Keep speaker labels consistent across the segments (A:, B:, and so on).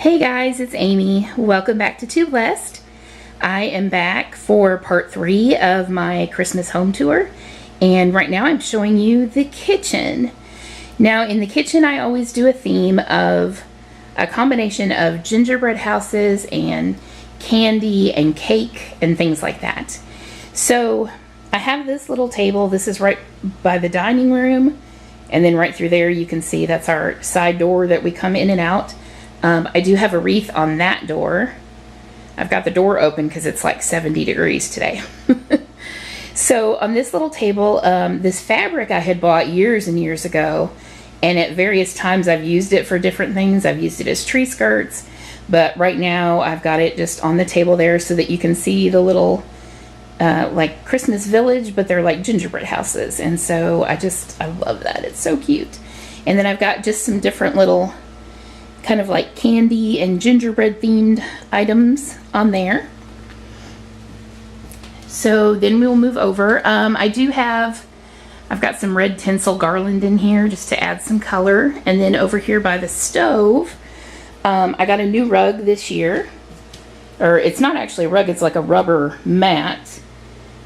A: Hey guys, it's Amy. Welcome back to Too Blessed. I am back for part 3 of my Christmas home tour, and right now I'm showing you the kitchen. Now in the kitchen I always do a theme of a combination of gingerbread houses and candy and cake and things like that. So I have this little table. This is right by the dining room, and then right through there you can see that's our side door that we come in and out. I do have a wreath on that door. I've got the door open because it's like 70 degrees today. So on this little table, this fabric I had bought years and years ago, and at various times I've used it for different things. I've used it as tree skirts, but right now I've got it just on the table there so that you can see the little like Christmas village, but they're like gingerbread houses, and so I love that. It's so cute. And then I've got just some different little kind of like candy and gingerbread themed items on there. So then we'll move over. I've got some red tinsel garland in here just to add some color. And then over here by the stove, I got a new rug this year. Or it's not actually a rug, it's like a rubber mat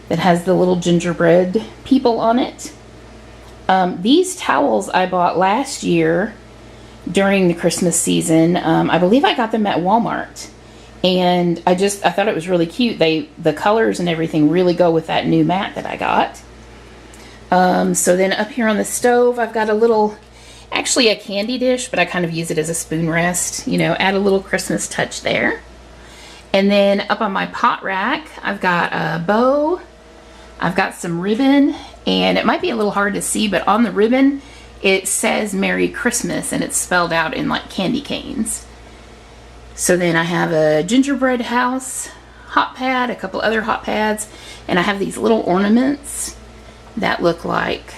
A: that has the little gingerbread people on it. These towels I bought last year during the Christmas season. I believe I got them at Walmart, and I thought it was really cute. The colors and everything really go with that new mat that I got. So then up here on the stove I've got actually a candy dish, but I kind of use it as a spoon rest, add a little Christmas touch there. And then up on my pot rack I've got a bow, I've got some ribbon, and it might be a little hard to see, but on the ribbon it says Merry Christmas, and it's spelled out in like candy canes. So then I have a gingerbread house hot pad, a couple other hot pads, and I have these little ornaments that look like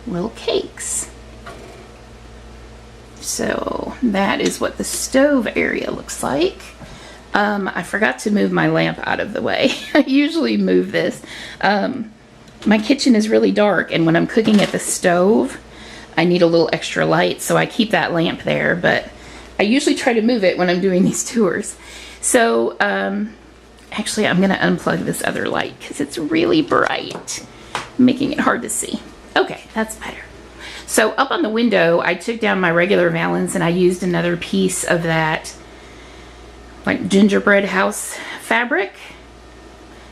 A: little cakes. So that is what the stove area looks like. I forgot to move my lamp out of the way. I usually move this. My kitchen is really dark, and when I'm cooking at the stove I need a little extra light, so I keep that lamp there, but I usually try to move it when I'm doing these tours. So actually I'm going to unplug this other light because it's really bright, making it hard to see. Okay, that's better. So up on the window I took down my regular valance and I used another piece of that like gingerbread house fabric.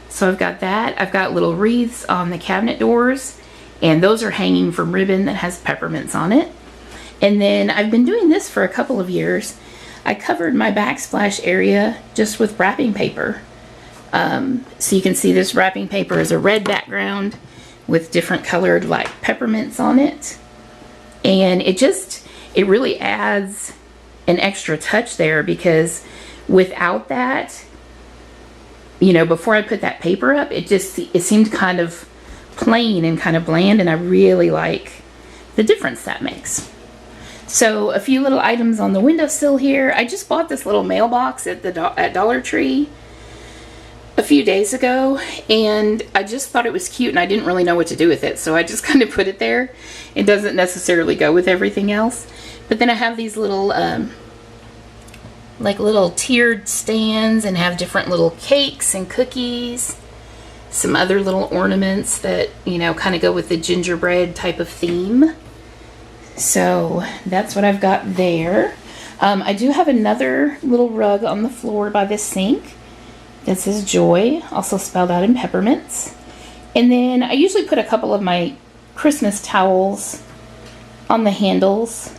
A: So I've got that. I've got little wreaths on the cabinet doors, and those are hanging from ribbon that has peppermints on it. And then I've been doing this for a couple of years. I covered my backsplash area just with wrapping paper. So you can see this wrapping paper is a red background with different colored like peppermints on it. And it really adds an extra touch there, because without that, before I put that paper up, it seemed kind of plain and kind of bland, and I really like the difference that makes. So a few little items on the windowsill here. I just bought this little mailbox at Dollar Tree a few days ago, and I just thought it was cute, and I didn't really know what to do with it, so I just kind of put it there. It doesn't necessarily go with everything else. But then I have these little like little tiered stands, and have different little cakes and cookies, some other little ornaments that kind of go with the gingerbread type of theme. So that's what I've got there. I do have another little rug on the floor by the sink that says Joy, also spelled out in peppermints. And then I usually put a couple of my Christmas towels on the handles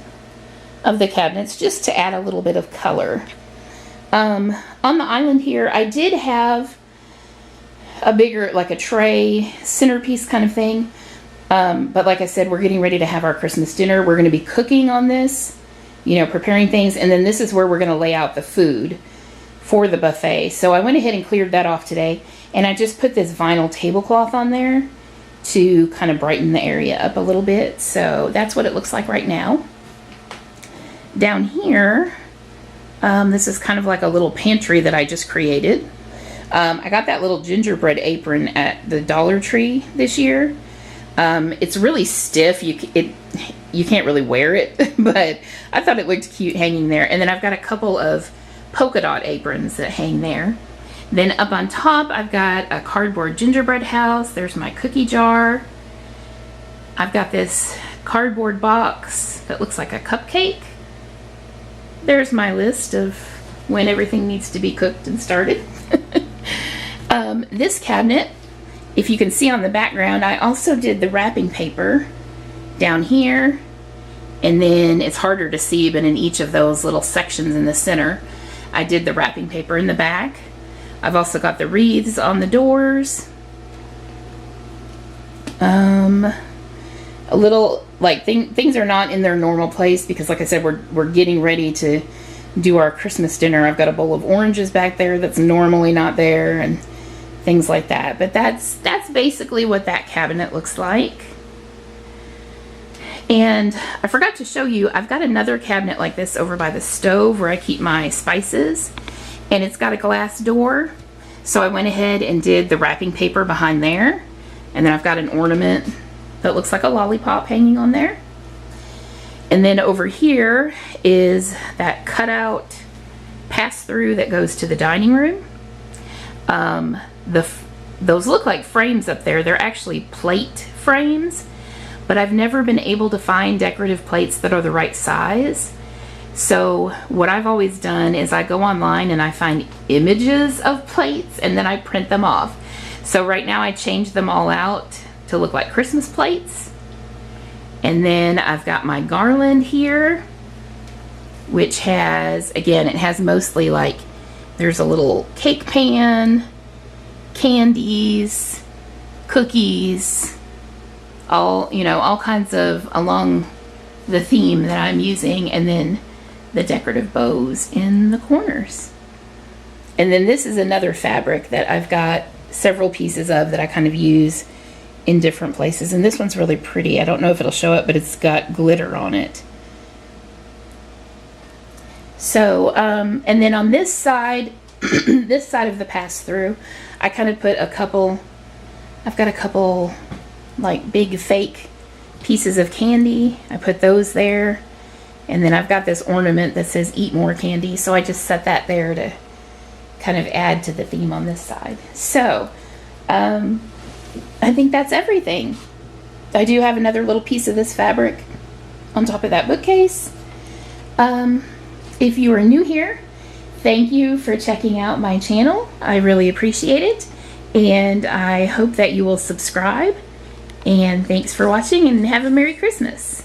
A: of the cabinets just to add a little bit of color. On the island here I did have a bigger, like a tray centerpiece kind of thing, but like I said, we're getting ready to have our Christmas dinner. We're going to be cooking on this, preparing things, and then this is where we're going to lay out the food for the buffet. So I went ahead and cleared that off today, and I just put this vinyl tablecloth on there to kind of brighten the area up a little bit. So that's what it looks like right now. Down here, this is kind of like a little pantry that I just created. I got that little gingerbread apron at the Dollar Tree this year. It's really stiff. You you can't really wear it, but I thought it looked cute hanging there. And then I've got a couple of polka dot aprons that hang there. Then up on top, I've got a cardboard gingerbread house. There's my cookie jar. I've got this cardboard box that looks like a cupcake. There's my list of when everything needs to be cooked and started. This cabinet, if you can see on the background, I also did the wrapping paper down here, and then it's harder to see, but in each of those little sections in the center, I did the wrapping paper in the back. I've also got the wreaths on the doors. A little, like, things are not in their normal place because, like I said, we're getting ready to do our Christmas dinner. I've got a bowl of oranges back there that's normally not there, and things like that. But that's basically what that cabinet looks like. And I forgot to show you, I've got another cabinet like this over by the stove where I keep my spices, and it's got a glass door. So I went ahead and did the wrapping paper behind there, and then I've got an ornament that looks like a lollipop hanging on there. And then over here is that cutout pass-through that goes to the dining room. Those look like frames up there. They're actually plate frames, but I've never been able to find decorative plates that are the right size. So what I've always done is I go online and I find images of plates and then I print them off. So right now I changed them all out to look like Christmas plates. And then I've got my garland here, which has, again, it has mostly like, there's a little cake pan, candies, cookies, all, you know, all kinds of along the theme that I'm using, and then the decorative bows in the corners. And then this is another fabric that I've got several pieces of that I kind of use in different places, and this one's really pretty. I don't know if it'll show up, but it's got glitter on it. So and then on this side this side of the pass-through, I kind of put a couple, I've got a couple like big fake pieces of candy. I put those there, and then I've got this ornament that says eat more candy, so I just set that there to kind of add to the theme on this side. So I think that's everything. I do have another little piece of this fabric on top of that bookcase. If you are new here, thank you for checking out my channel. I really appreciate it, and I hope that you will subscribe. And thanks for watching, and have a Merry Christmas.